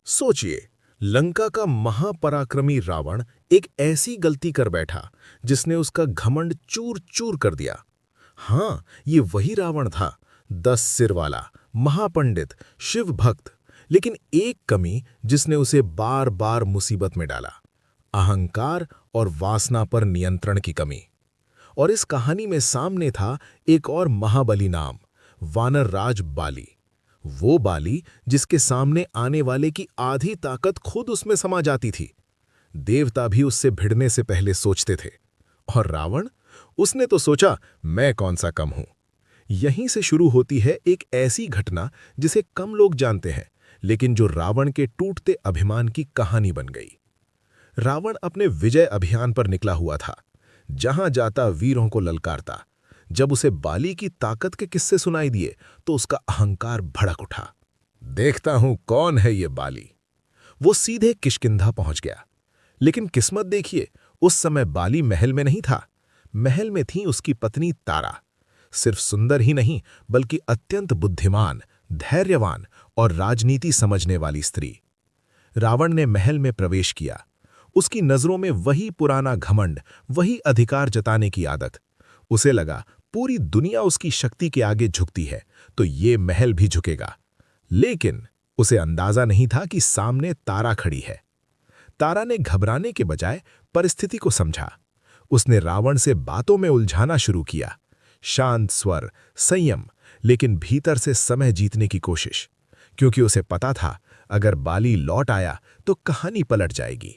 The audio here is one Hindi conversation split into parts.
सोचिए, लंका का महापराक्रमी रावण एक ऐसी गलती कर बैठा जिसने उसका घमंड चूर चूर कर दिया। हाँ, ये वही रावण था, 10 सिर वाला महापंडित, शिव भक्त। लेकिन एक कमी जिसने उसे बार बार मुसीबत में डाला, अहंकार और वासना पर नियंत्रण की कमी। और इस कहानी में सामने था एक और महाबली नाम, वानर राज बाली। वो बाली जिसके सामने आने वाले की आधी ताकत खुद उसमें समा जाती थी। देवता भी उससे भिड़ने से पहले सोचते थे। और रावण, उसने तो सोचा, मैं कौन सा कम हूं। यहीं से शुरू होती है एक ऐसी घटना जिसे कम लोग जानते हैं, लेकिन जो रावण के टूटते अभिमान की कहानी बन गई। रावण अपने विजय अभियान पर निकला हुआ था, जहां जाता वीरों को ललकारता। जब उसे बाली की ताकत के किस्से सुनाई दिए तो उसका अहंकार भड़क उठा। देखता हूं कौन है ये बाली। वो सीधे किष्किंधा पहुंच गया। लेकिन किस्मत देखिए, उस समय बाली महल में नहीं था। महल में थी उसकी पत्नी तारा। सिर्फ सुंदर ही नहीं, बल्कि अत्यंत बुद्धिमान, धैर्यवान और राजनीति समझने वाली स्त्री। रावण ने महल में प्रवेश किया। उसकी नजरों में वही पुराना घमंड, वही अधिकार जताने की आदत। उसे लगा, पूरी दुनिया उसकी शक्ति के आगे झुकती है, तो ये महल भी झुकेगा। लेकिन उसे अंदाजा नहीं था कि सामने तारा खड़ी है। तारा ने घबराने के बजाय परिस्थिति को समझा। उसने रावण से बातों में उलझाना शुरू किया। शांत स्वर, संयम, लेकिन भीतर से समय जीतने की कोशिश। क्योंकि उसे पता था, अगर बाली लौट आया तो कहानी पलट जाएगी।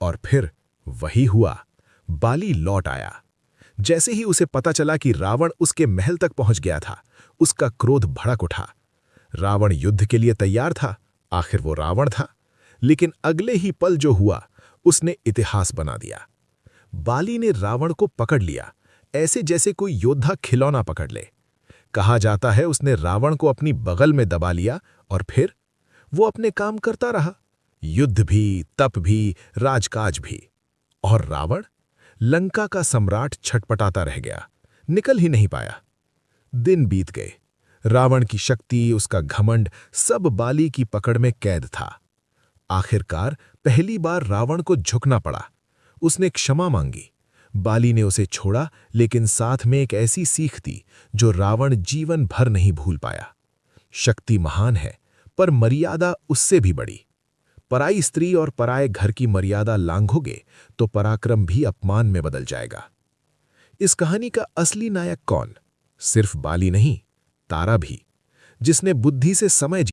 और फिर वही हुआ। बाली लौट आया। जैसे ही उसे पता चला कि रावण उसके महल तक पहुंच गया था, उसका क्रोध भड़क उठा। रावण युद्ध के लिए तैयार था, आखिर वो रावण था। लेकिन अगले ही पल जो हुआ, उसने इतिहास बना दिया। बाली ने रावण को पकड़ लिया, ऐसे जैसे कोई योद्धा खिलौना पकड़ ले। कहा जाता है उसने रावण को अपनी बगल में दबा लिया और फिर वो अपने काम करता रहा। युद्ध भी, तप भी, राजकाज भी। और रावण, लंका का सम्राट, छटपटाता रह गया, निकल ही नहीं पाया। दिन बीत गए। रावण की शक्ति, उसका घमंड, सब बाली की पकड़ में कैद था। आखिरकार पहली बार रावण को झुकना पड़ा। उसने क्षमा मांगी। बाली ने उसे छोड़ा, लेकिन साथ में एक ऐसी सीख दी जो रावण जीवन भर नहीं भूल पाया। शक्ति महान है, पर मर्यादा उससे भी बड़ी। पराई स्त्री और पराये घर की मर्यादा लांघोगे तो पराक्रम भी अपमान में बदल जाएगा। इस कहानी का असली नायक कौन? सिर्फ बाली नहीं, तारा भी, जिसने बुद्धि से समय